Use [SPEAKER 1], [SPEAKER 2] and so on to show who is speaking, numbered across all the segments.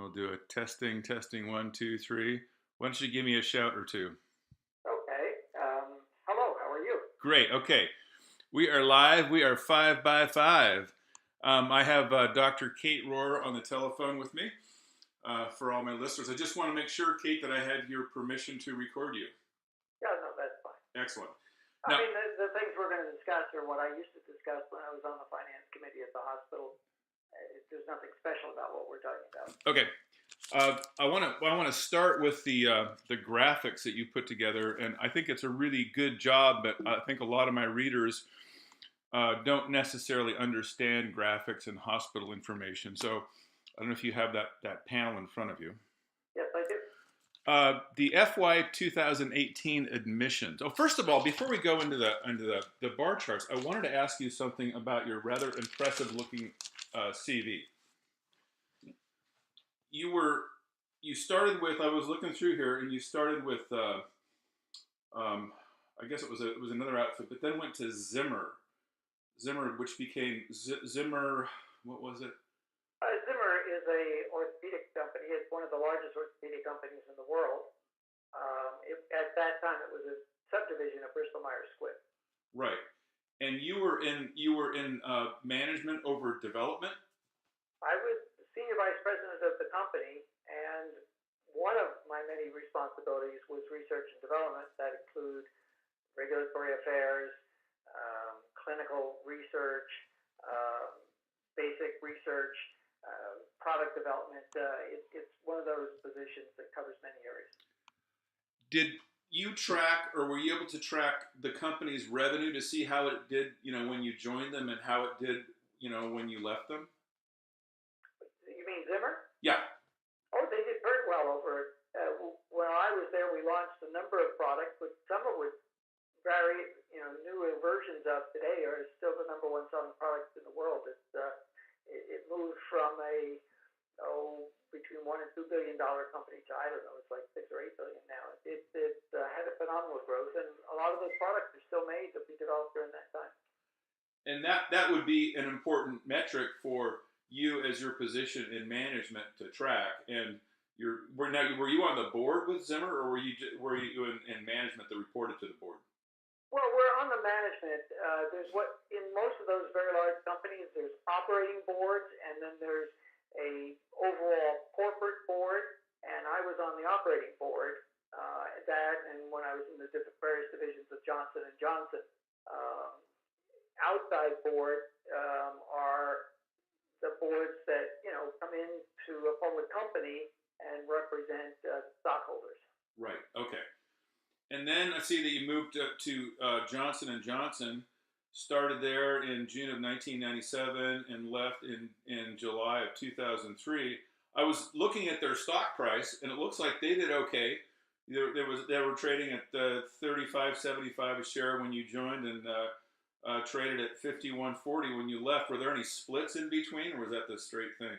[SPEAKER 1] We'll do a testing, testing, one, two, three. Why don't you give me a shout or two?
[SPEAKER 2] Okay. Hello, how are you?
[SPEAKER 1] Great. Okay. We are live. We are 5 by 5. I have Dr. Kate Rohr on the telephone with me for all my listeners. I just want to make sure, Kate, that I have your permission to record you.
[SPEAKER 2] Yeah, no, that's fine.
[SPEAKER 1] Excellent.
[SPEAKER 2] I
[SPEAKER 1] Now,
[SPEAKER 2] mean, the things we're going to discuss are what I used to discuss when I was on the finance committee at the hospital. There's nothing special about what we're talking about.
[SPEAKER 1] okay. I want to start with the graphics that you put together, and I think it's a really good job. But I think a lot of my readers don't necessarily understand graphics and hospital information. So I don't know if you have that panel in front of you.
[SPEAKER 2] Yes, I do.
[SPEAKER 1] The FY 2018 admissions. Oh, first of all, before we go into the bar charts, I wanted to ask you something about your rather impressive looking CV. You started with, I was looking through here, and you started with I guess it was another outfit, but then went to Zimmer, which became Zimmer. What was it?
[SPEAKER 2] Zimmer is a orthopedic company. It's one of the largest orthopedic companies in the world. At that time, it was a subdivision of Bristol Myers Squibb.
[SPEAKER 1] Right, and you were in management over development.
[SPEAKER 2] I was the senior vice president of the company, and one of my many responsibilities was research and development. That include regulatory affairs, clinical research, basic research, product development. It's one of those positions that covers many areas.
[SPEAKER 1] Did you track, or were you able to track the company's revenue to see how it did, when you joined them, and how it did, when you left them?
[SPEAKER 2] You mean Zimmer?
[SPEAKER 1] Yeah.
[SPEAKER 2] Oh, they did very well over. When I was there, we launched a number of products, but some of which very, newer versions of today are still the number one selling products in the world. It moved from between $1 and $2 billion company to, I don't know, it's like 6 or 8 billion now. It had a phenomenal growth, and a lot of those products are still made that we developed during that time.
[SPEAKER 1] And that would be an important metric for you as your position in management to track. And were you on the board with Zimmer, or were you in management that reported to the board?
[SPEAKER 2] Well, we're on the management. There's in most of those very large companies, there's operating boards, and then there's a overall corporate board, and I was on the operating board. And when I was in the various divisions of Johnson and Johnson, outside board are the boards that come into a public company and represent stockholders.
[SPEAKER 1] Right. Okay. And then I see that you moved to Johnson and Johnson, started there in June of 1997 and left in July of 2003. I was looking at their stock price, and it looks like they did okay. They were trading at $35.75 a share when you joined, and traded at $51.40 when you left. Were there any splits in between, or was that the straight thing?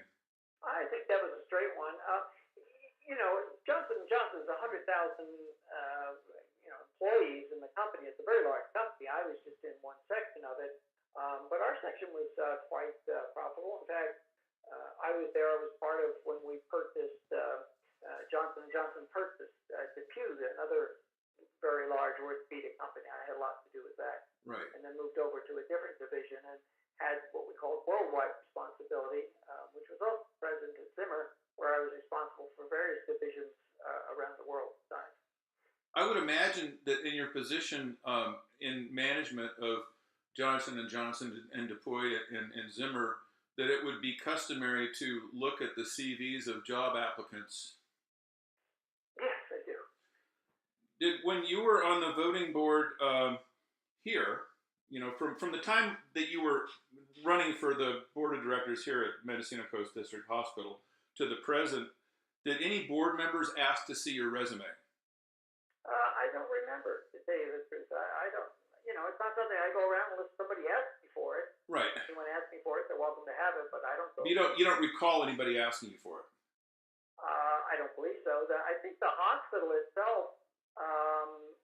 [SPEAKER 2] I think that was a straight one. Johnson & Johnson is 100,000 employees in the company. It's a very large company. I was just in one section of it, but our section was quite profitable. In fact, I was there. I was part of when we purchased Johnson & Johnson purchased DePuy, another very large orthopedic company. I had a lot to do with that.
[SPEAKER 1] Right.
[SPEAKER 2] And then moved over to a different division and had what we called worldwide responsibility, which was also present at Zimmer, where I was responsible for various divisions around the world at the time.
[SPEAKER 1] I would imagine that in your position in management of Johnson & Johnson and DePuy and Zimmer, that it would be customary to look at the CVs of job applicants.
[SPEAKER 2] Yes, I do.
[SPEAKER 1] When you were on the voting board here, from the time that you were running for the board of directors here at Mendocino Coast District Hospital to the present, did any board members ask to see your resume?
[SPEAKER 2] I don't remember, to tell you the truth. I don't, it's not something I go around unless somebody asks me for it.
[SPEAKER 1] Right.
[SPEAKER 2] If anyone asks me for it, they're welcome to have it, but I don't go.
[SPEAKER 1] You don't recall anybody asking you for it?
[SPEAKER 2] I don't believe so. I think the hospital itself,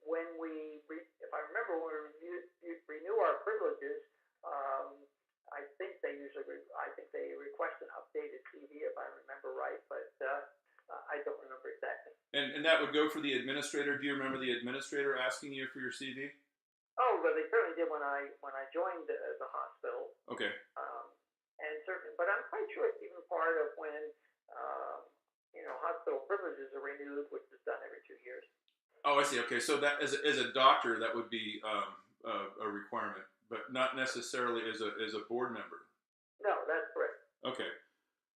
[SPEAKER 2] when if I remember, when we renew our privileges, I think they request an updated CV, if I remember right. But I don't remember exactly.
[SPEAKER 1] And that would go for the administrator. Do you remember the administrator asking you for your CV?
[SPEAKER 2] Oh, well, they certainly did when I joined the hospital.
[SPEAKER 1] Okay.
[SPEAKER 2] And certainly, but I'm quite sure it's even part of when hospital privileges are renewed, which is done every 2 years.
[SPEAKER 1] Oh, I see. Okay, so that as a doctor, that would be a requirement, but not necessarily as a board member.
[SPEAKER 2] No, that's correct.
[SPEAKER 1] Okay.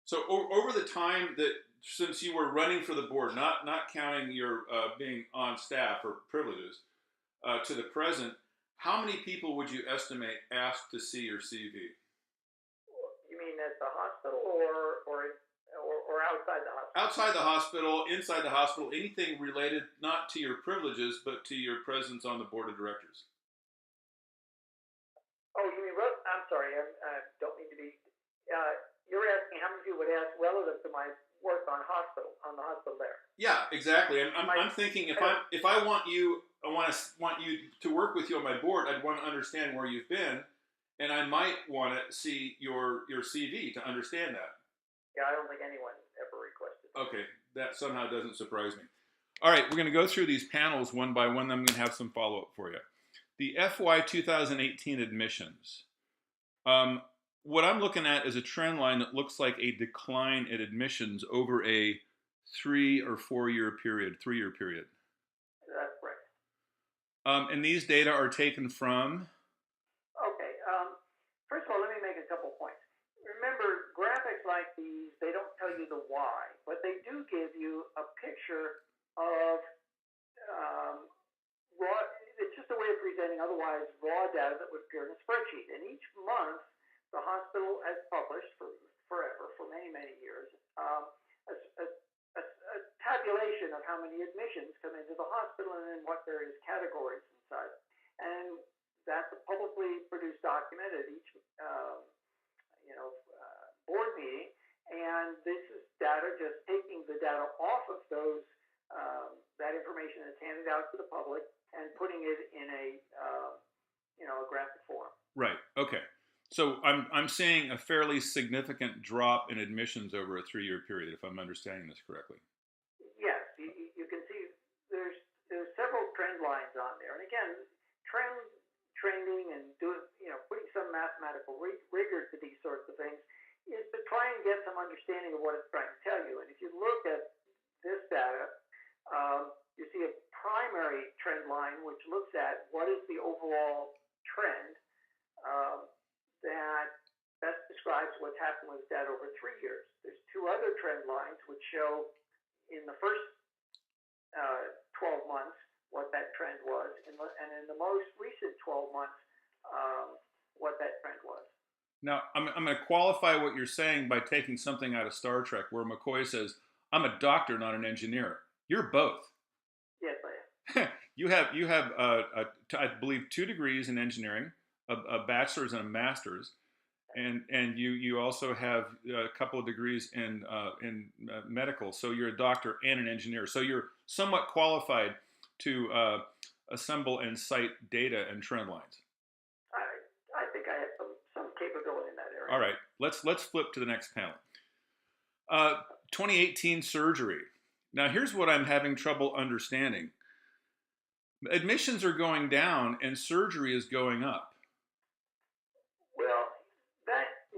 [SPEAKER 1] So over the time that since you were running for the board, not counting your being on staff or privileges, to the present, how many people would you estimate asked to see your CV?
[SPEAKER 2] You mean at the hospital or outside the hospital?
[SPEAKER 1] Outside the hospital, inside the hospital, anything related not to your privileges, but to your presence on the board of directors.
[SPEAKER 2] Oh, you mean? I'm sorry. I don't mean to be. You're asking how many people would ask relative to my work on the hospital there.
[SPEAKER 1] Yeah, exactly. I'm thinking if I want you to work with you on my board, I'd want to understand where you've been, and I might want to see your CV to understand that.
[SPEAKER 2] Yeah, I don't think anyone ever requested.
[SPEAKER 1] Okay, that somehow doesn't surprise me. All right, we're going to go through these panels one by one. I'm going to have some follow-up for you. The FY 2018 admissions. What I'm looking at is a trend line that looks like a decline in admissions over a 3 or 4 year period, 3-year period.
[SPEAKER 2] That's right.
[SPEAKER 1] And these data are taken from?
[SPEAKER 2] Okay. First of all, let me make a couple points. Remember, graphics like these, they don't tell you the why, but they do give you a picture of raw. It's just a way of presenting otherwise raw data that would appear in a spreadsheet. And each month, the hospital has published forever, for many, many years, a tabulation of how many admissions come into the hospital and in what various categories and such. And that's a publicly produced document at each board meeting. And this is data just taking the data off of those that information that's handed out to the public and putting it in a graphic form.
[SPEAKER 1] Right. Okay. So I'm seeing a fairly significant drop in admissions over a 3-year period, if I'm understanding this correctly.
[SPEAKER 2] Yes, you can see there's several trend lines on there, and again, trending and putting some mathematical rigor to these sorts of things is to try and get some understanding of what it's trying to tell you. And if you look at this data, you see a primary trend line which looks at what is the overall trend. That best describes what's happened with data over 3 years. There's 2 other trend lines which show in the first 12 months what that trend was, and in the most recent 12 months what that trend was.
[SPEAKER 1] Now, I'm going to qualify what you're saying by taking something out of Star Trek where McCoy says, I'm a doctor, not an engineer. You're both.
[SPEAKER 2] Yes, I am.
[SPEAKER 1] You have I believe 2 degrees in engineering, a bachelor's and a master's, and you also have a couple of degrees in medical. So you're a doctor and an engineer. So you're somewhat qualified to assemble and cite data and trend lines.
[SPEAKER 2] I think I have some capability in that area.
[SPEAKER 1] All right, let's flip to the next panel. 2018 surgery. Now here's what I'm having trouble understanding. Admissions are going down and surgery is going up.
[SPEAKER 2] Well,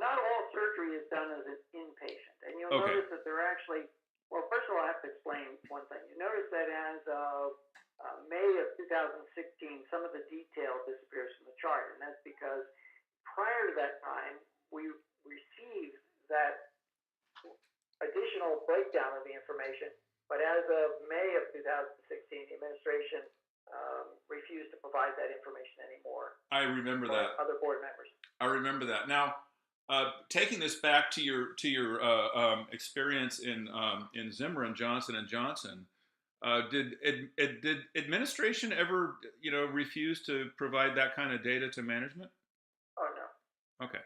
[SPEAKER 2] not all surgery is done as an inpatient, and you'll notice that they're actually. Well, first of all, I have to explain one thing. You notice that as of May of 2016, some of the detail disappears from the chart, and that's because prior to that time, we received that additional breakdown of the information. But as of May of 2016, the administration refused to provide that information anymore.
[SPEAKER 1] I remember that.
[SPEAKER 2] Other board members.
[SPEAKER 1] I remember that. Now, taking this back to your experience in Zimmer and Johnson & Johnson, did administration ever refuse to provide that kind of data to management?
[SPEAKER 2] Oh no.
[SPEAKER 1] Okay.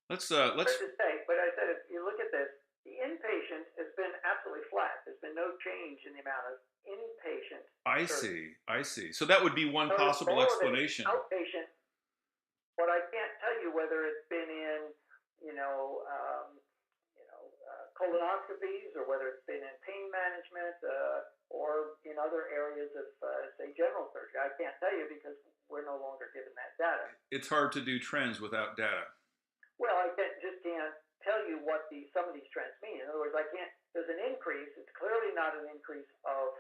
[SPEAKER 2] Let's just say, but I said if you look at this, the inpatient has been absolutely flat. There's been no change in the amount of inpatient.
[SPEAKER 1] I see. So that would be one possible explanation.
[SPEAKER 2] Outpatient. But I can't tell you whether it's been in, colonoscopies, or whether it's been in pain management, or in other areas of, say, general surgery. I can't tell you because we're no longer given that data.
[SPEAKER 1] It's hard to do trends without data.
[SPEAKER 2] Well, I can't tell you what some of these trends mean. In other words, there's an increase. It's clearly not an increase of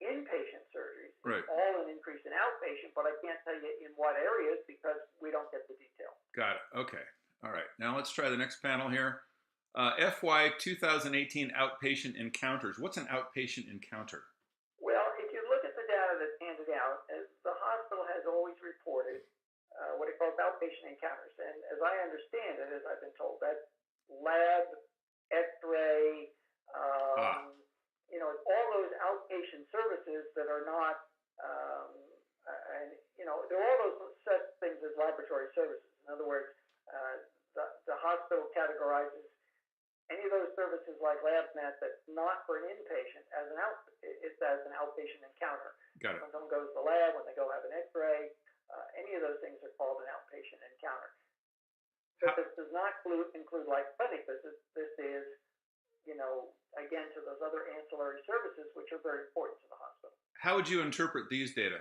[SPEAKER 2] inpatient surgeries. It's
[SPEAKER 1] Right.
[SPEAKER 2] all an increase in outpatient, but I can't tell you in what areas because we don't get the detail.
[SPEAKER 1] Got it. Okay. All right. Now let's try the next panel here. FY 2018 outpatient encounters. What's an outpatient encounter?
[SPEAKER 2] Well, if you look at the data that's handed out, the hospital has always reported what it calls outpatient encounters. And as I understand it, as I've been told, that's lab, X-ray, it's all those outpatient services that are not, there are all those such things as laboratory services. In other words, the hospital categorizes any of those services like LabNet that's not for an inpatient as an outpatient encounter.
[SPEAKER 1] Got it.
[SPEAKER 2] When someone goes to the lab, when they go have an X-ray, any of those things are called an outpatient encounter. But this does not include like clinic visits. This is, again, to those other ancillary services which are very important to the hospital.
[SPEAKER 1] How would you interpret these data?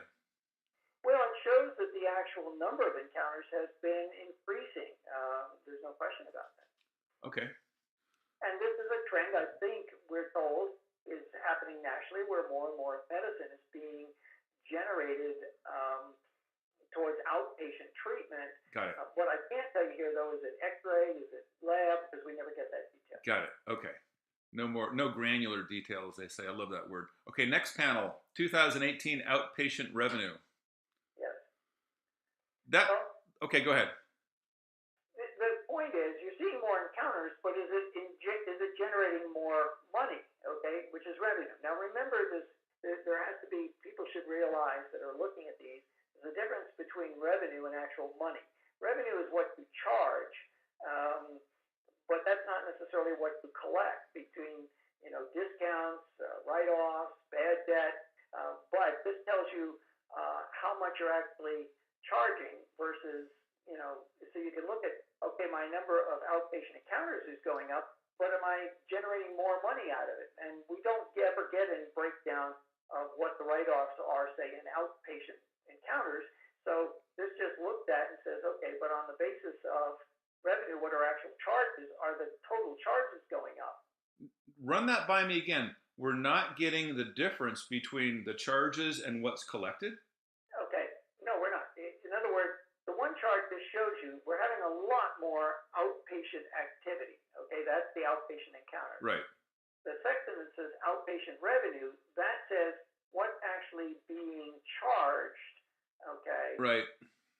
[SPEAKER 2] Well, it shows that the actual number of encounters has been increasing. There's no question about that.
[SPEAKER 1] Okay.
[SPEAKER 2] And this is a trend I think we're told is happening nationally, where more and more medicine is being generated towards outpatient treatment.
[SPEAKER 1] Got it.
[SPEAKER 2] What I can't tell you here, though, is it X-ray, is it lab, because we never get that detail.
[SPEAKER 1] Got it. Okay. No granular details, they say. I love that word. Okay, next panel. 2018 outpatient revenue.
[SPEAKER 2] Yes.
[SPEAKER 1] Okay, go ahead.
[SPEAKER 2] The point is, you're seeing more encounters, but is it generating more money? Okay, which is revenue. Now, remember this. There has to be. People should realize that are looking at these. There's a difference between revenue and actual money. Revenue is what you charge, but that's not necessarily what you collect between discounts, write-offs, bad debt. But this tells you how much you're actually charging versus, so you can look at, okay, my number of outpatient encounters is going up, but am I generating more money out of it? And we don't ever get any breakdown of what the write-offs are, say, in outpatient encounters. So this just looked at and says, okay, but on the basis of revenue, what are actual charges? Are the total charges going up?
[SPEAKER 1] Run that by me again. We're not getting the difference between the charges and what's collected?
[SPEAKER 2] Okay. No, we're not. In other words, the one chart this shows you, we're having a lot more outpatient activity. Okay, that's the outpatient encounter.
[SPEAKER 1] Right.
[SPEAKER 2] The section that says outpatient revenue, that says what's actually being charged, okay,
[SPEAKER 1] right,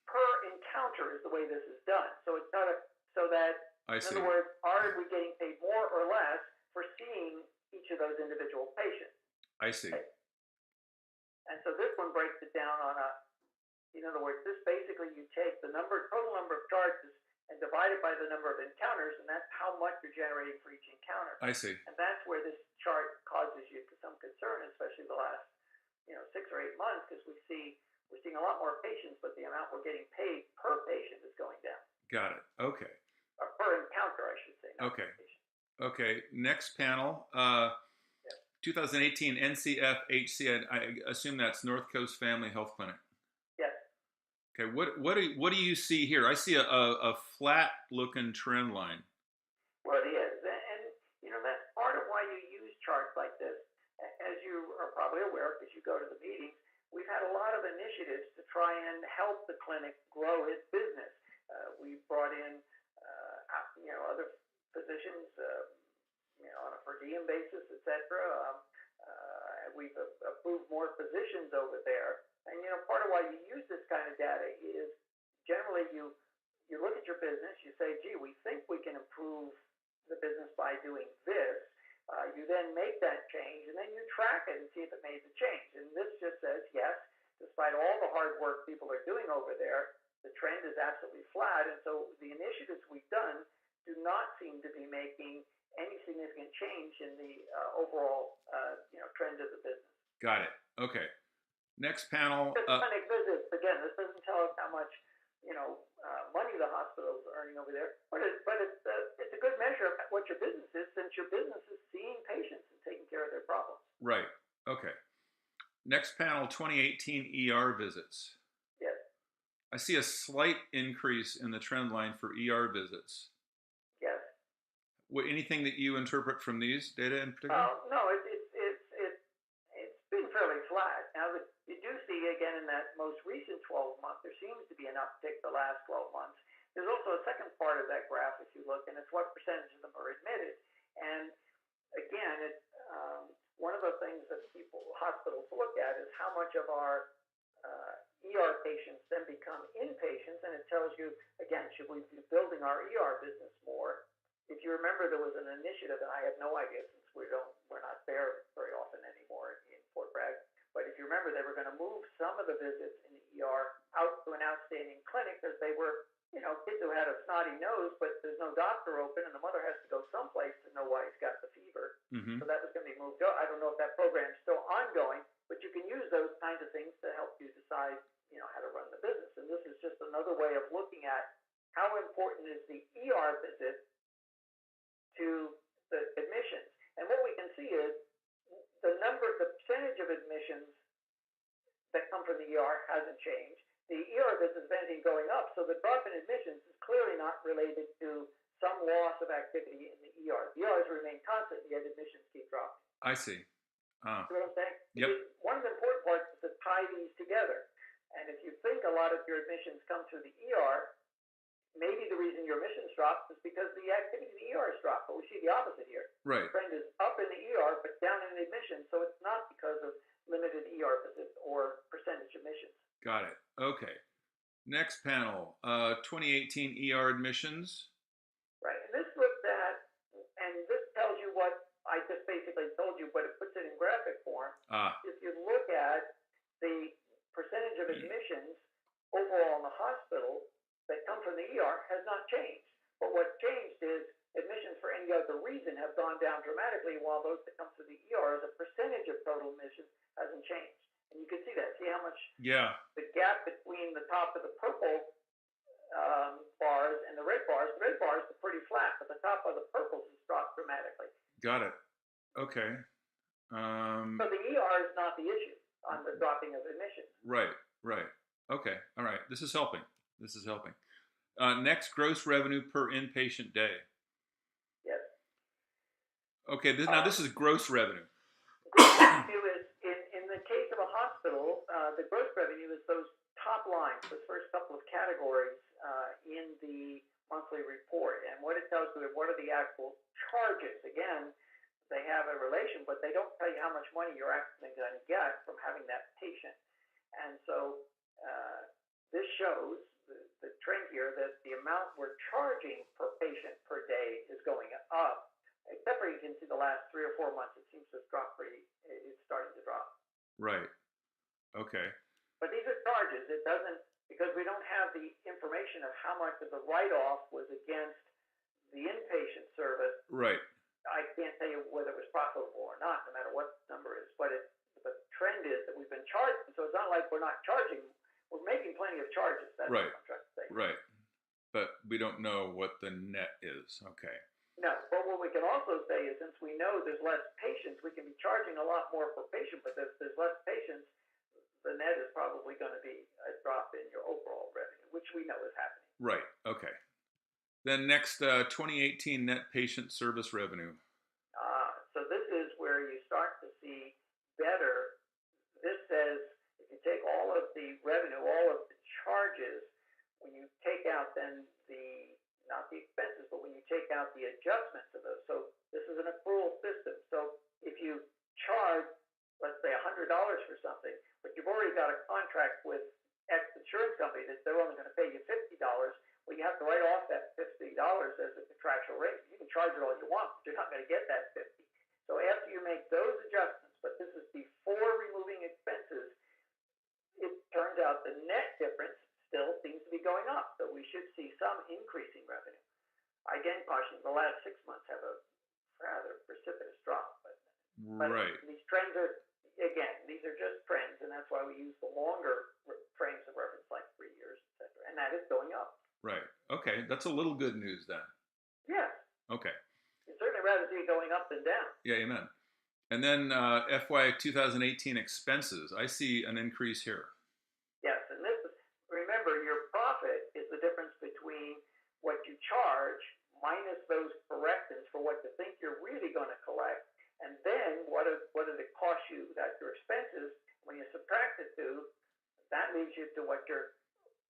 [SPEAKER 2] per encounter is the way this is done. So it's not so that,
[SPEAKER 1] I see.
[SPEAKER 2] In other words, are we getting paid more or less for seeing each of those individual patients?
[SPEAKER 1] I see.
[SPEAKER 2] Okay. And so this one breaks it down on in other words, this basically you take the total number of charges and divide it by the number of encounters, and that's how much you're generating for each encounter.
[SPEAKER 1] I see.
[SPEAKER 2] And that's where this chart causes you some concern, especially the last 6 or 8 months, because we're seeing a lot more patients, but the amount we're getting paid per patient is going down.
[SPEAKER 1] Got it. Okay.
[SPEAKER 2] Or per encounter, I should say. Not
[SPEAKER 1] Okay.
[SPEAKER 2] per patient.
[SPEAKER 1] Okay. Next panel. 2018 NCFHC. I assume that's North Coast Family Health Clinic.
[SPEAKER 2] Yes.
[SPEAKER 1] Okay. What do you see here? I see a flat looking trend line.
[SPEAKER 2] Well, it is, and that's part of why you use charts like this. As you are probably aware, because you go to the meetings, we've had a lot of initiatives to try and help the clinic grow its business. We've brought in, other physicians, on a per diem basis, et cetera. We've approved more physicians over there. And, part of why you use this kind of data is generally you look at your business, you say, gee, we think we can improve the business by doing this. You then make that change, and then you track it and see if it made the change. And this just says, yes, despite all the hard work people are doing over there, the trend is absolutely flat. And so the initiatives we've done do not seem to be making any significant change in the overall, trend of the business.
[SPEAKER 1] Got it. Okay. Next panel.
[SPEAKER 2] Clinic visits, again, this doesn't tell us how much, money the hospital is earning over there, but it's a good measure of what your business is, since your business is seeing patients and taking care of their problems.
[SPEAKER 1] Right. Okay. Next panel, 2018 ER visits.
[SPEAKER 2] Yes.
[SPEAKER 1] I see a slight increase in the trend line for ER visits.
[SPEAKER 2] Yes.
[SPEAKER 1] Anything that you interpret from these data in particular?
[SPEAKER 2] No, it's been fairly flat. Now, you do see, again, in that most recent 12 months, there seems to be an uptick the last 12 months. There's also a second part of that graph, if you look, and it's what percentage of them are admitted. And again, one of the things that hospitals look at is how much of our ER patients then become inpatients, and it tells you, again, should we be building our ER business more? If you remember, there was an initiative, and I have no idea since we're not there very often anymore in Fort Bragg, but if you remember, they were going to move some of the visits in the ER out to an outstanding clinic because they were, kids who had a snotty nose, but there's no doctor open, and the mother has to go someplace to know why he's got the fever.
[SPEAKER 1] Mm-hmm.
[SPEAKER 2] So that was going to be moved out. I don't know if that program's still ongoing, but you can use those kinds of things to help you decide, how to run the business. And this is just another way of looking at how important is the ER visit to the admissions. And what we can see is the percentage of admissions that come from the ER hasn't changed. The ER business is anything going up, so the drop in admissions is clearly not related to some loss of activity in the ER. The ERs remain constant, yet admissions keep dropping.
[SPEAKER 1] I see.
[SPEAKER 2] See what I'm saying?
[SPEAKER 1] Yep.
[SPEAKER 2] One of the important parts is to tie these together. And if you think a lot of your admissions come through the ER, maybe the reason your admissions dropped is because the activity in the ER has dropped. But we see the opposite here.
[SPEAKER 1] Right.
[SPEAKER 2] The trend is up in the ER, but down in admissions. So it's not because of limited ER visits or percentage admissions.
[SPEAKER 1] Got it. Okay. Next panel, 2018 ER admissions.
[SPEAKER 2] Right. And this looks at, and this tells you what I just basically told you, but it puts it in graphic form. If you look at the percentage of admissions overall in the hospital that come from the ER has not changed. But what changed is admissions for any other reason have gone down dramatically, while those that come through the ER as a percentage of total admissions hasn't changed. And you can see that. See how much the gap between the top of the purple bars and the red bars are pretty flat, but the top of the purples has dropped dramatically.
[SPEAKER 1] Got it. Okay.
[SPEAKER 2] So the ER is not the issue on the dropping of admissions.
[SPEAKER 1] Right. Okay. All right. This is helping. Next, gross revenue per inpatient day.
[SPEAKER 2] Yes.
[SPEAKER 1] Okay. Now this is gross revenue.
[SPEAKER 2] Gross revenue is, in the case of a hospital, the gross revenue is those top lines, those first couple of categories in the monthly report. And what it tells you is what are the actual charges. Again, they have a relation, but they don't tell you how much money you're actually going to get from having that patient. And so this shows the trend here that the amount we're charging per patient per day is going up, except for you can see the last 3 or 4 months, it seems to have dropped it's starting to drop.
[SPEAKER 1] Right. Okay.
[SPEAKER 2] But these are charges. It doesn't, because we don't have the information of how much of the write-off was against the inpatient service.
[SPEAKER 1] Right.
[SPEAKER 2] I can't tell you whether it was profitable or not, no matter what the number is. But the trend is that we've been charging. So it's not like we're not charging. We're making plenty of charges. That's what I'm trying to say.
[SPEAKER 1] Right. But we don't know what the net is. Okay.
[SPEAKER 2] No. But what we can also say is since we know there's less patients, we can be charging a lot more per patient. But if there's less patients, the net is probably going to be a drop in your overall revenue, which we know is happening.
[SPEAKER 1] Right. Okay. Then next, 2018 net patient service revenue.
[SPEAKER 2] So this is where you start to see better. This says if you take all of the revenue, all of the charges, when you take out then not the expenses, but when you take out the adjustments of those. So this is an accrual system. So if you charge, let's say $100 for something, but you've already got a contract with X insurance company that they're only going to pay you $50, well, you have to write off that $50 as a contractual rate. You can charge it all you want, but you're not going to get that $50. So after you make those adjustments, but this is before removing expenses, it turns out the net difference still seems to be going up. So we should see some increasing revenue. I again caution the last 6 months have a rather precipitous drop. But
[SPEAKER 1] right.
[SPEAKER 2] These trends are, again, these are just trends, and that's why we use the longer frames of reference, like 3 years, et cetera. And that is going up.
[SPEAKER 1] Right. Okay. That's a little good news then.
[SPEAKER 2] Yeah.
[SPEAKER 1] Okay.
[SPEAKER 2] You'd certainly rather see it going up
[SPEAKER 1] Yeah, amen. And then FY 2018 expenses. I see an increase here.
[SPEAKER 2] Yes, and this is, remember, your profit is the difference between what you charge minus those corrections for what you think you're really going to collect, and then what did it cost you? That's your expenses. When you subtract it to, that leads you to what your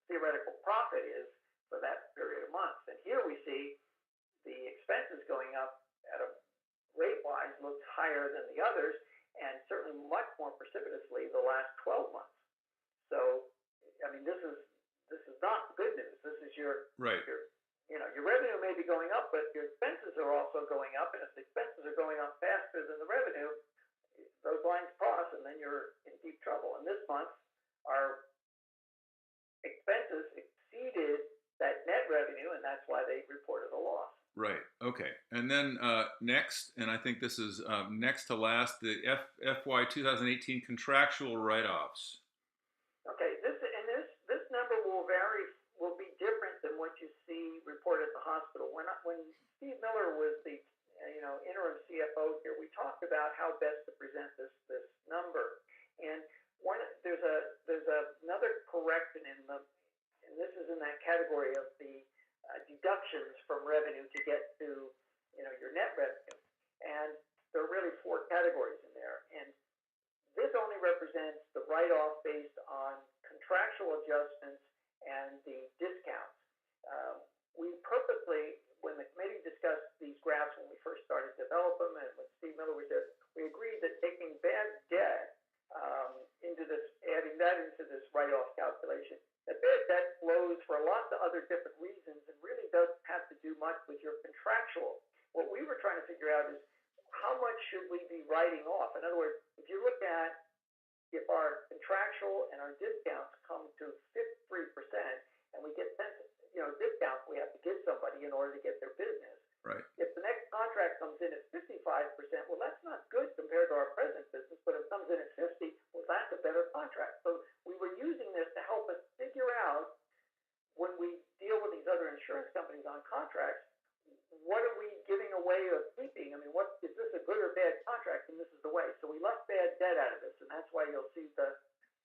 [SPEAKER 2] theoretical profit is for that period of months. And here we see the expenses going up at a rate-wise looks higher than the others, and certainly much more precipitously the last 12 months. So, I mean, this is not good news. This is your your revenue may be going up, but your expenses are also going up, and if the expenses are going up faster than the revenue, those lines cross, and then you're in deep trouble. And this month, our expenses exceeded that net revenue, and that's why they reported a loss.
[SPEAKER 1] Right. Okay. And then next, and I think this is next to last, the FY 2018 contractual write-offs.
[SPEAKER 2] Okay. This number will vary, will be different than what you see reported at the hospital. When Steve Miller was the interim CFO here, we talked about how best to present this number, and there's another correction and this is in that category of the deductions from revenue to get to your net revenue, and there are really four categories in there, and this only represents the write-off based on contractual adjustments and the discounts. We purposely, when the committee discussed these graphs when we first started to develop them, and when Steve Miller was there, we agreed that taking bad debt into this, adding that into this write-off calculation, that bad debt flows for lots of other different reasons and really doesn't have to do much with your contractual. What we were trying to figure out is how much should we be writing off? In other words, if you look at if our contractual and our discounts come to 3% and we get discounts we have to give somebody in order to get their business.
[SPEAKER 1] Right.
[SPEAKER 2] If the next contract comes in at 55%, well, that's not good compared to our present business, but if it comes in at 50, well, that's a better contract. So we were using this to help us figure out when we deal with these other insurance companies on contracts, what are we giving away or keeping? I mean, is this a good or bad contract? And this is the way. So we left bad debt out of this, and that's why you'll see the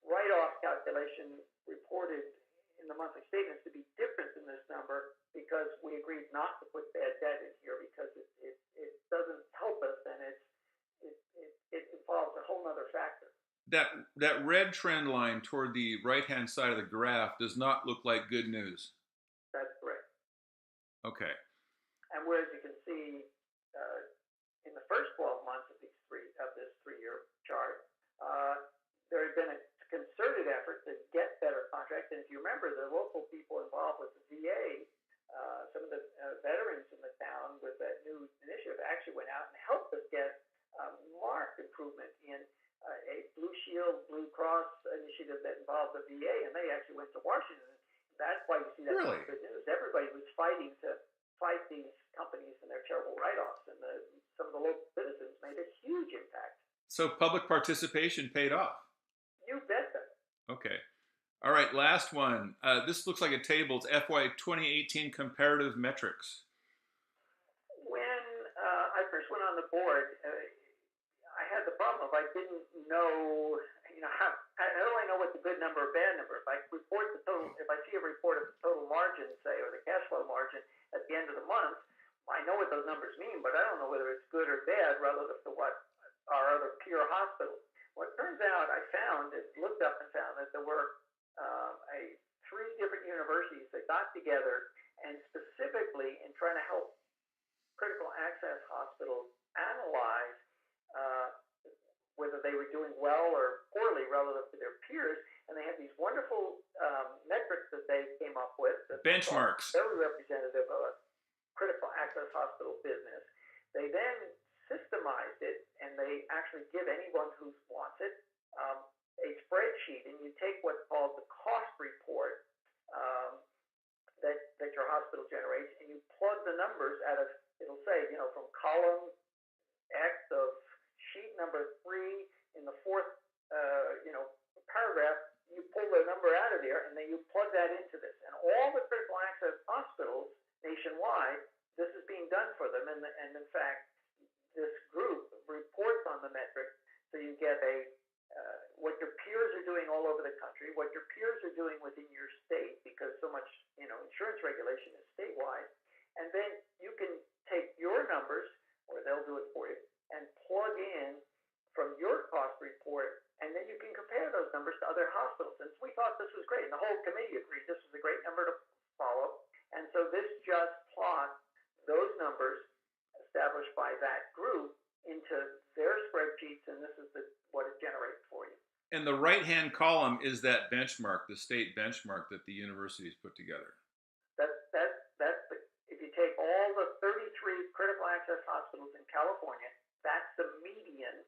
[SPEAKER 2] write-off calculation reported in the monthly statements to be different than this number because we agreed not to put bad debt in here because it doesn't help us, and it involves a whole other factor.
[SPEAKER 1] That red trend line toward the right-hand side of the graph does not look like good news.
[SPEAKER 2] That's correct.
[SPEAKER 1] Okay.
[SPEAKER 2] And whereas you can see in the first 12 months of this three-year chart, there had been a concerted effort to get better contracts. And if you remember, the local people involved with the VA, some of the veterans in the town with that new initiative actually went out and helped us get marked improvement in a Blue Shield, Blue Cross initiative that involved the VA, and they actually went to Washington. That's why you see that
[SPEAKER 1] Really?
[SPEAKER 2] good news. Everybody was fighting to fight these companies and their terrible write-offs, and some of the local citizens made a huge impact.
[SPEAKER 1] So public participation paid off.
[SPEAKER 2] You betcha.
[SPEAKER 1] Okay. All right, last one. This looks like a table. It's FY 2018 comparative metrics.
[SPEAKER 2] When I first went on the board, I had the problem of I didn't know, how do I know what's a good number or bad number? If I see a report of the total margin, say, or the cash flow margin at the end of the month, I know what those numbers mean, but I don't know whether it's good or bad relative to what our other peer hospitals. Well, it turns out looked up and found that there were three different universities that got together and specifically in trying to help critical access hospitals analyze whether they were doing well or poorly relative to their peers, and they had these wonderful metrics that they came up with.
[SPEAKER 1] Benchmarks.
[SPEAKER 2] Very representative of a critical access hospital business. They then systemized it, and they actually give anyone who wants it a spreadsheet, and you take what's called the cost report that your hospital generates, and you plug the numbers out of, it'll say, from column X of sheet number 3 in the fourth, paragraph, you pull the number out of there, and then you plug that into this. And all the critical access hospitals nationwide, this is being done for them. And in fact, this group, get what your peers are doing all over the country, what your peers are doing within your state, because so much, insurance regulation is statewide, and then you can take your numbers, or they'll do it for you, and plug in from your cost report, and then you can compare those numbers to other hospitals. And so we thought this was great, and the whole committee agreed this was a great number to follow. And so this just plots those numbers established by that group into their spreadsheets, and this is what it generates for you.
[SPEAKER 1] And the right-hand column is that benchmark, the state benchmark that the universities put together.
[SPEAKER 2] If you take all the 33 critical access hospitals in California, that's the median.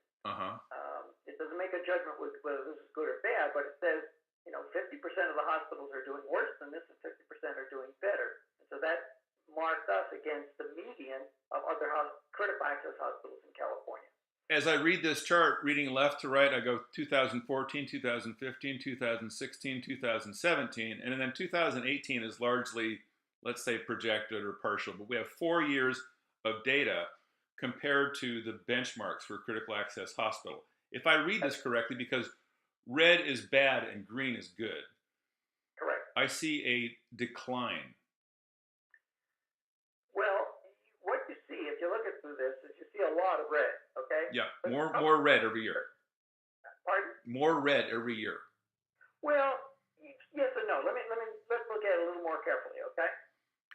[SPEAKER 2] It doesn't make a judgment with whether this is good or bad, but it says 50% of the hospitals are doing worse than this, and 50% are doing better. And so that marked us against the median of other critical access hospitals in California.
[SPEAKER 1] As I read this chart, reading left to right, I go 2014, 2015, 2016, 2017, and then 2018 is largely, let's say, projected or partial. But we have 4 years of data compared to the benchmarks for critical access hospital. If I read this correctly, because red is bad and green is good.
[SPEAKER 2] Correct.
[SPEAKER 1] I see a decline.
[SPEAKER 2] Well, what you see, if you look through this, is you see a lot of red, okay?
[SPEAKER 1] Yeah, more red every year.
[SPEAKER 2] Pardon?
[SPEAKER 1] More red every year.
[SPEAKER 2] Well, yes and no. Let's look at it a little more carefully, okay?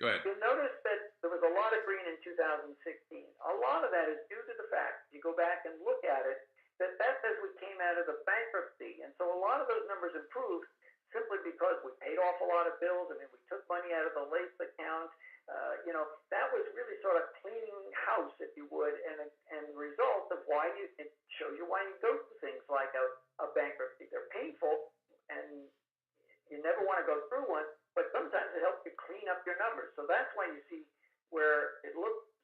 [SPEAKER 1] Go ahead.
[SPEAKER 2] You'll notice that there was a lot of green in 2016. A lot of that is due to the fact, if you go back and look at it, that's as we came out of the bankruptcy. And so a lot of those numbers improved simply because we paid off a lot of bills. I mean, we took money out of the LACE account. That was really sort of cleaning house, if you would, and the result of it shows you why you go through things like a bankruptcy. They're painful, and you never want to go through one, but sometimes it helps you clean up your numbers. So that's why you see where it looked,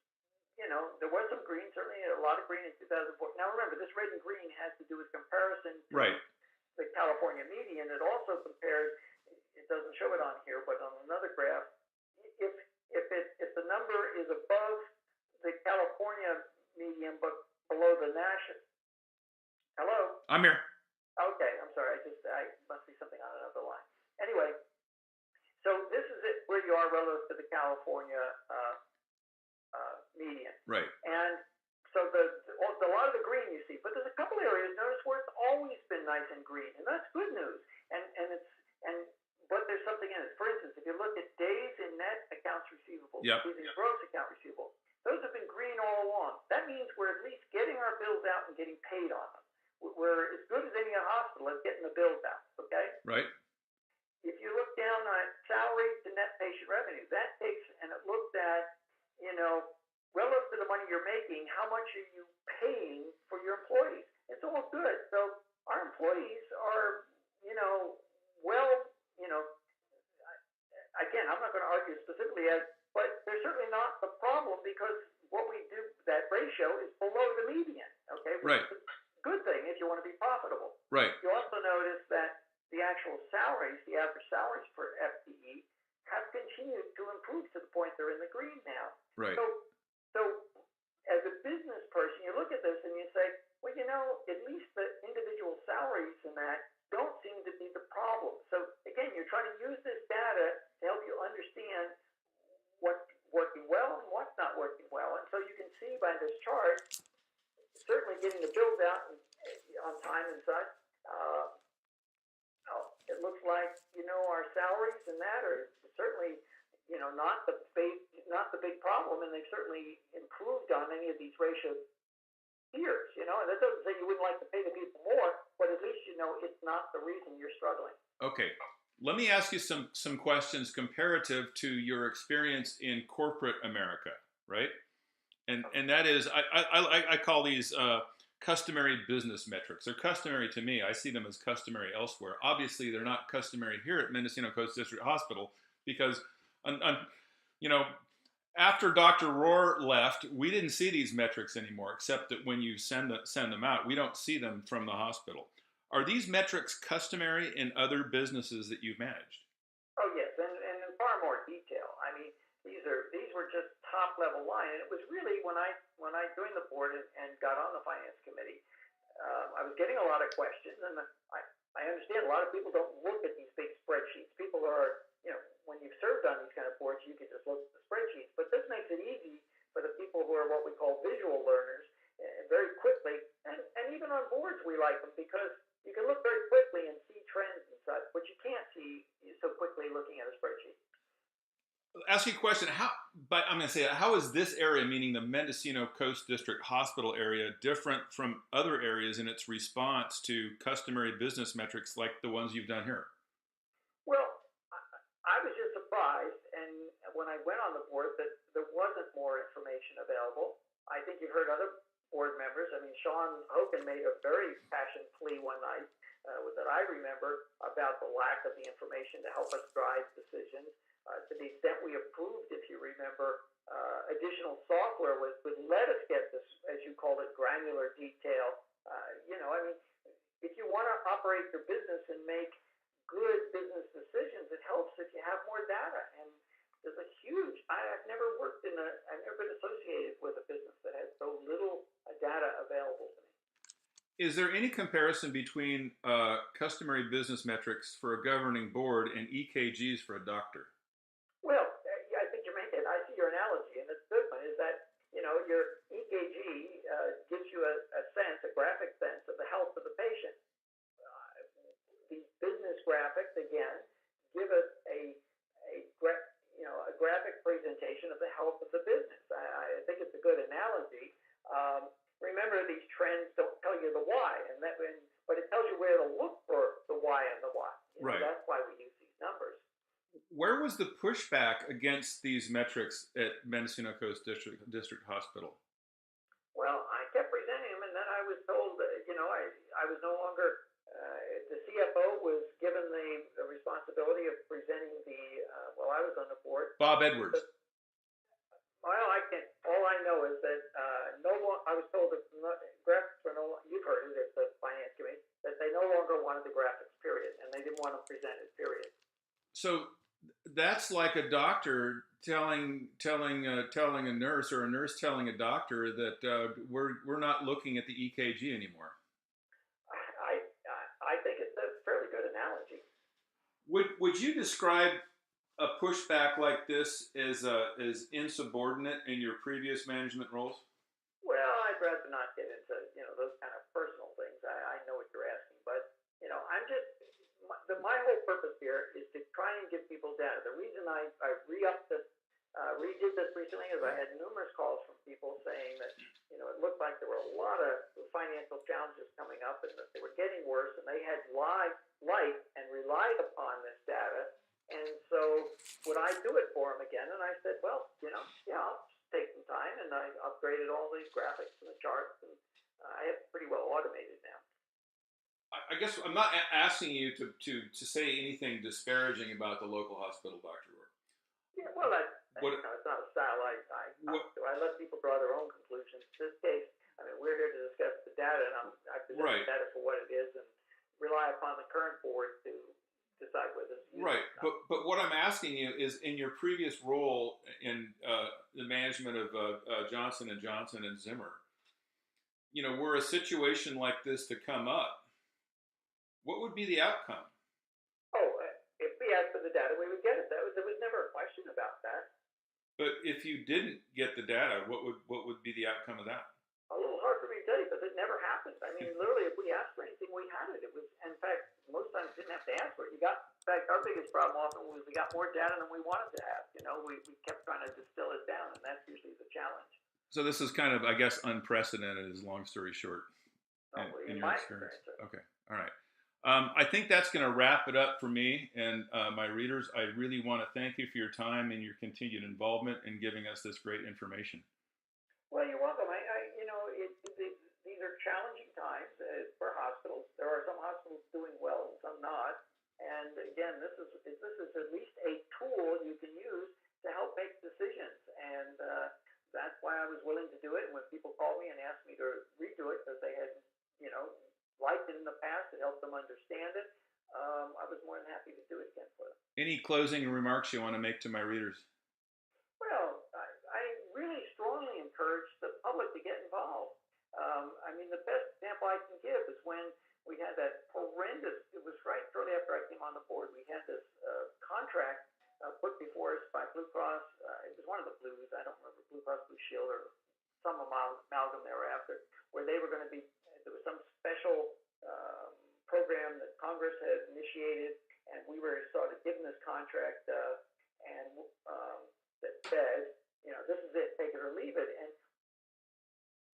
[SPEAKER 2] there was some green, certainly a lot of green in 2004. Now remember, this red and green has to do with comparison to the California median. It also compares, it doesn't show it on here, but on another graph, if the number is above the California median but below the national. Hello?
[SPEAKER 1] I'm here.
[SPEAKER 2] Okay, I'm sorry. I must be something on another line. Anyway, so this is it where you are relative to the California median.
[SPEAKER 1] Right.
[SPEAKER 2] And so a lot of the green you see, but there's a couple areas, notice, where it's always been nice and green, and that's good news. But there's something in it. For instance, if you look at days in net accounts receivable, days in gross account receivable, those have been green all along. That means we're at least getting our bills out and getting paid on them. We're as good as any hospital at getting the bills out, okay?
[SPEAKER 1] Right.
[SPEAKER 2] If you look down on salary to net patient revenue, that takes, and it looks at, relative to the money you're making, how much are you paying for your employees? It's all good. So our employees are, again, I'm not going to argue specifically but they're certainly not the problem, because what we do, that ratio is below the median, okay?
[SPEAKER 1] Right.
[SPEAKER 2] Which is a good thing if you want to be profitable.
[SPEAKER 1] Right.
[SPEAKER 2] You also notice that the actual salaries, the average salaries per FTE, have continued to improve to the point they're in the green now.
[SPEAKER 1] Right.
[SPEAKER 2] So as a business person, you look at this and you say, well, at least the individual salaries in that don't seem to be the problem. So again, you're trying to use this data to help you understand what's working well and what's not working well. And so you can see by this chart, certainly getting the bills out on time and such, it looks like, our salaries and that are certainly, not the big problem, and they've certainly improved on any of these ratios here. And that doesn't say you wouldn't like to pay the people more, but at least it's not the reason you're struggling.
[SPEAKER 1] Okay. Let me ask you some questions comparative to your experience in corporate America, right? And that is, I call these customary business metrics. They're customary to me. I see them as customary elsewhere. Obviously, they're not customary here at Mendocino Coast District Hospital because, after Dr. Rohr left, we didn't see these metrics anymore, except that when you send them out, we don't see them from the hospital. Are these metrics customary in other businesses that you've managed?
[SPEAKER 2] Oh yes, and in far more detail. I mean, these were just top level line, and it was really when I joined the board and got on the finance committee, I was getting a lot of questions, and I understand a lot of people don't look at these big spreadsheets. People are, when you've served on these kind of boards, you can just look at the spreadsheets. But this makes it easy for the people who are what we call visual learners very quickly. And even on boards, we like them because you can look very quickly and see trends and such, but you can't see so quickly looking at a spreadsheet.
[SPEAKER 1] Ask you a question. I'm going to say, how is this area, meaning the Mendocino Coast District Hospital area, different from other areas in its response to customary business metrics like the ones you've done here?
[SPEAKER 2] Well, I was just surprised, and when I went on the board, that there wasn't more information available. I think you've heard other board members. I mean, Sean Hogan made a very passionate plea one night that I remember about the lack of the information to help us drive decisions. To the extent we approved, if you remember, additional software would let us get this, as you called it, granular detail. If you want to operate your business and make good business decisions, it helps if you have more data. And there's a huge, I've never been associated with a business that has so little data available to me.
[SPEAKER 1] Is there any comparison between customary business metrics for a governing board and EKGs for a doctor?
[SPEAKER 2] Well, I think you're making it. I see your analogy, and it's a good one, is that, your EKG gives you a sense, a graphic sense of the health of the patient. These business graphics, again, give us a graphic presentation of the health of the business. I think it's a good analogy. Remember, these trends don't tell you the why, but it tells you where to look for the why and the why.
[SPEAKER 1] Right.
[SPEAKER 2] That's why we use these numbers.
[SPEAKER 1] Where was the pushback against these metrics at Mendocino Coast District Hospital?
[SPEAKER 2] Well, I kept presenting them, and then I was told that, I was no longer, the CFO was given the responsibility of presenting while I was on the board.
[SPEAKER 1] Bob Edwards.
[SPEAKER 2] Well, all I know is that I was told that graphics were you've heard it at the finance committee, that they no longer wanted the graphics, period, and they didn't want them presented, period.
[SPEAKER 1] So that's like a doctor telling a nurse, or a nurse telling a doctor that we're not looking at the EKG anymore.
[SPEAKER 2] I think it's a fairly good analogy.
[SPEAKER 1] Would you describe a pushback like this as insubordinate in your previous management roles?
[SPEAKER 2] Well, I'd rather not get into those kind of personal things. I know what you're asking, but I'm just my whole purpose here is to try and give people data. The reason I redid this recently is I had numerous calls from people saying that it looked like there were a lot of financial challenges coming up, and that they were getting worse, and they had liked and relied upon this data. And so would I do it for them again? And I said, well, I'll take some time, and I upgraded all these graphics and the charts, and I have pretty well automated now.
[SPEAKER 1] I guess I'm not asking you to say anything disparaging about the local hospital, Dr. Rohr.
[SPEAKER 2] Yeah, well, it's not a style I let people draw their own conclusions. In this case, we're here to discuss the data, and I present the data for what it is, and rely upon the current board to decide whether it's useful.
[SPEAKER 1] Right, but what I'm asking you is, in your previous role in the management of Johnson & Johnson and Zimmer, were a situation like this to come up, what would be the outcome?
[SPEAKER 2] If we asked for the data, we would get it. There was never a question about that.
[SPEAKER 1] But if you didn't get the data, what would be the outcome of that?
[SPEAKER 2] A little hard for me to tell you, because it never happened. Literally, if we asked for anything, we had it. It was, in fact, most times didn't have to ask for it. In fact, our biggest problem often was we got more data than we wanted to have. We kept trying to distill it down, and that's usually the challenge.
[SPEAKER 1] So this is kind of, I guess, unprecedented, is long story short, in your experience. Okay, all right. I think that's going to wrap it up for me and my readers. I really want to thank you for your time and your continued involvement in giving us this great information.
[SPEAKER 2] Well, you're welcome. These are challenging times for hospitals. There are some hospitals doing well and some not. And again, this is at least a tool you can use to help make decisions. And that's why I was willing to do it. And when people called me and asked me to redo it because they had, liked it in the past, it helped them understand it, I was more than happy to do it again for them.
[SPEAKER 1] Any closing remarks you want to make to my readers?
[SPEAKER 2] Well, I really strongly encourage the public to get involved. The best example I can give is when we had that horrendous, it was right shortly after I came on the board, we had this contract put before us by Blue Cross. It was one of the Blues, I don't remember, Blue Cross Blue Shield or some amalgam thereafter, where they were going to be, there was some special program that Congress had initiated, and we were sort of given this contract that said, you know, this is it, take it or leave it. And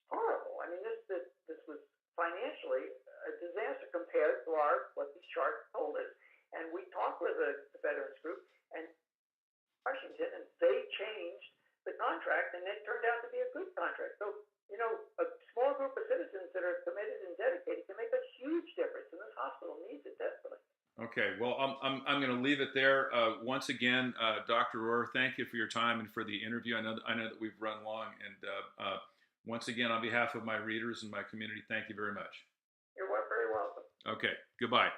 [SPEAKER 2] horrible. I mean, this was financially a disaster compared to what these charts told us. And we talked with the veterans group and Washington, and they changed the contract, and it turned out to be a good contract. So, you know, a small group of citizens that are committed and dedicated can make a huge difference, and this hospital needs it desperately.
[SPEAKER 1] Okay, well, I'm going to leave it there. Once again, Dr. Rohr, thank you for your time and for the interview. I know that we've run long, and once again, on behalf of my readers and my community, thank you very much.
[SPEAKER 2] You're very welcome.
[SPEAKER 1] Okay, goodbye.